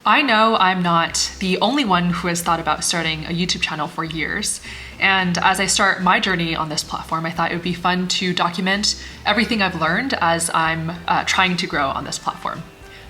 I know I'm not the only one who has thought about starting a YouTube channel for years. And as I start my journey on this platform, I thought it would be fun to document everything I've learned as I'm trying to grow on this platform.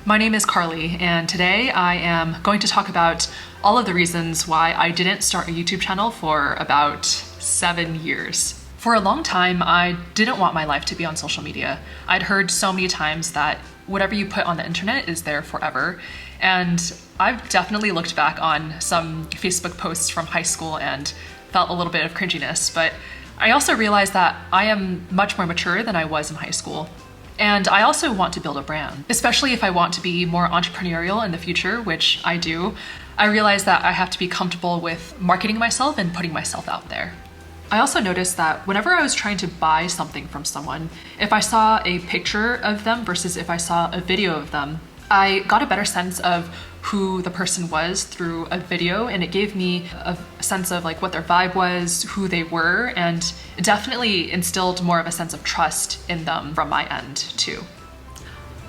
My name is Carly, and today I am going to talk about all of the reasons why I didn't start a YouTube channel for about 7 years. For a long time, I didn't want my life to be on social media. I'd heard so many times that whatever you put on the internet is there forever. And I've definitely looked back on some Facebook posts from high school and felt a little bit of cringiness, but I also realized that I am much more mature than I was in high school. And I also want to build a brand, especially if I want to be more entrepreneurial in the future, which I do. I realize that I have to be comfortable with marketing myself and putting myself out there. I also noticed that whenever I was trying to buy something from someone, if I saw a picture of them versus if I saw a video of them, I got a better sense of who the person was through a video, and it gave me a sense of like what their vibe was, who they were, and it definitely instilled more of a sense of trust in them from my end too.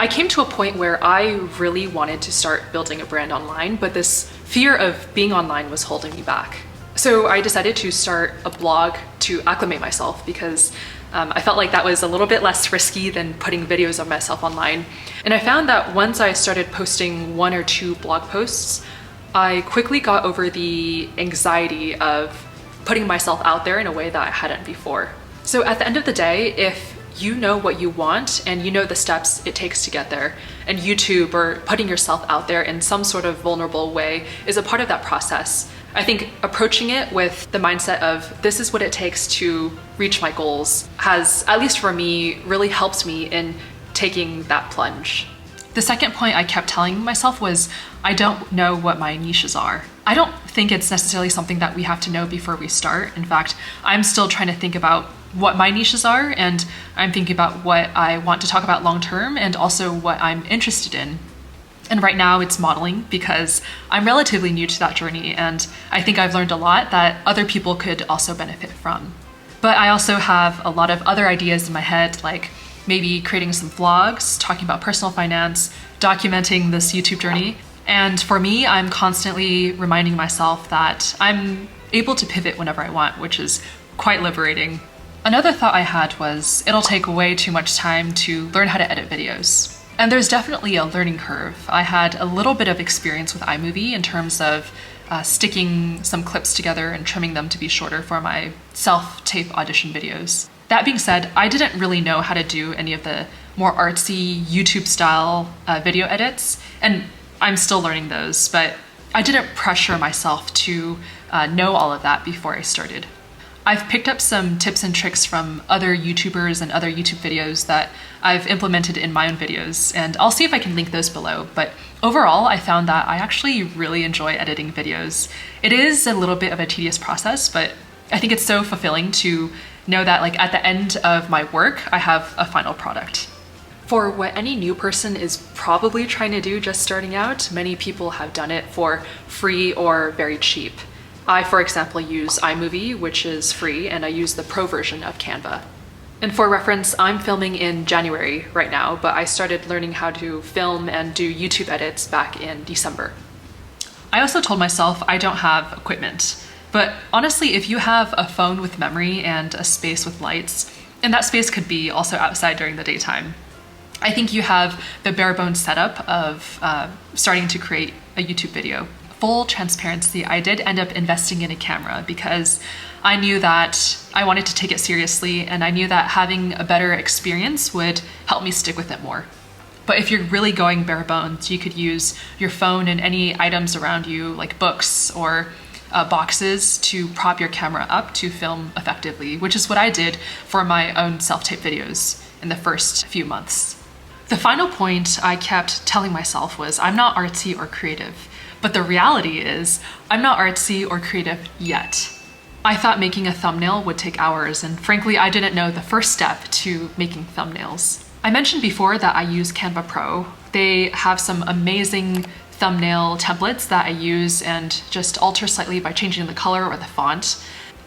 I came to a point where I really wanted to start building a brand online, but this fear of being online was holding me back. So I decided to start a blog to acclimate myself because I felt like that was a little bit less risky than putting videos of myself online. And I found that once I started posting 1 or 2 blog posts, I quickly got over the anxiety of putting myself out there in a way that I hadn't before. So at the end of the day, if you know what you want and you know the steps it takes to get there, and YouTube or putting yourself out there in some sort of vulnerable way is a part of that process, I think approaching it with the mindset of this is what it takes to reach my goals has, at least for me, really helped me in taking that plunge. The second point I kept telling myself was, I don't know what my niches are. I don't think it's necessarily something that we have to know before we start. In fact, I'm still trying to think about what my niches are, and I'm thinking about what I want to talk about long term and also what I'm interested in. And right now it's modeling because I'm relatively new to that journey, and I think I've learned a lot that other people could also benefit from. But I also have a lot of other ideas in my head, like maybe creating some vlogs, talking about personal finance, documenting this YouTube journey. And for me, I'm constantly reminding myself that I'm able to pivot whenever I want, which is quite liberating. Another thought I had was it'll take way too much time to learn how to edit videos. And there's definitely a learning curve. I had a little bit of experience with iMovie in terms of sticking some clips together and trimming them to be shorter for my self-tape audition videos. That being said, I didn't really know how to do any of the more artsy YouTube style video edits, and I'm still learning those, but I didn't pressure myself to know all of that before I started. I've picked up some tips and tricks from other YouTubers and other YouTube videos that I've implemented in my own videos, and I'll see if I can link those below. But overall, I found that I actually really enjoy editing videos. It is a little bit of a tedious process, but I think it's so fulfilling to know that like at the end of my work, I have a final product. For what any new person is probably trying to do just starting out, many people have done it for free or very cheap. I, for example, use iMovie, which is free, and I use the pro version of Canva. And for reference, I'm filming in January right now, but I started learning how to film and do YouTube edits back in December. I also told myself I don't have equipment, but honestly, if you have a phone with memory and a space with lights, and that space could be also outside during the daytime, I think you have the bare bones setup of starting to create a YouTube video. Full transparency, I did end up investing in a camera because I knew that I wanted to take it seriously, and I knew that having a better experience would help me stick with it more. But if you're really going bare bones, you could use your phone and any items around you, like books or boxes, to prop your camera up to film effectively, which is what I did for my own self-tape videos in the first few months. The final point I kept telling myself was I'm not artsy or creative. But the reality is, I'm not artsy or creative yet. I thought making a thumbnail would take hours, and frankly, I didn't know the first step to making thumbnails. I mentioned before that I use Canva Pro. They have some amazing thumbnail templates that I use and just alter slightly by changing the color or the font.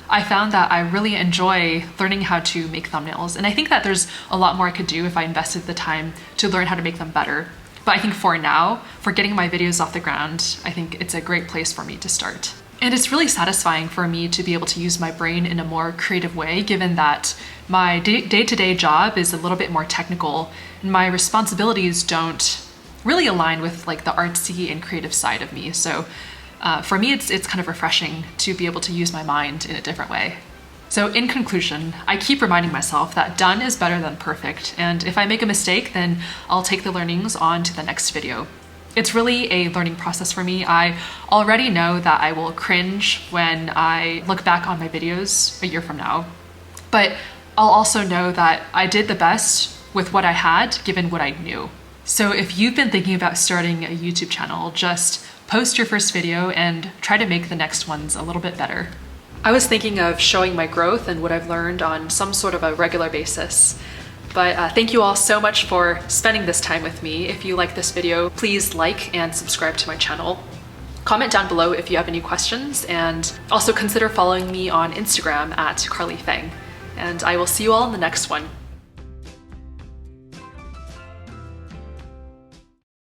I found that I really enjoy learning how to make thumbnails, and I think that there's a lot more I could do if I invested the time to learn how to make them better. But I think for now, for getting my videos off the ground, I think it's a great place for me to start. And it's really satisfying for me to be able to use my brain in a more creative way, given that my day-to-day job is a little bit more technical and my responsibilities don't really align with like the artsy and creative side of me. So for me, it's kind of refreshing to be able to use my mind in a different way. So in conclusion, I keep reminding myself that done is better than perfect. And if I make a mistake, then I'll take the learnings on to the next video. It's really a learning process for me. I already know that I will cringe when I look back on my videos a year from now, but I'll also know that I did the best with what I had, given what I knew. So if you've been thinking about starting a YouTube channel, just post your first video and try to make the next ones a little bit better. I was thinking of showing my growth and what I've learned on some sort of a regular basis. But thank you all so much for spending this time with me. If you like this video, please like and subscribe to my channel. Comment down below if you have any questions, and also consider following me on Instagram at Carly Feng. And I will see you all in the next one.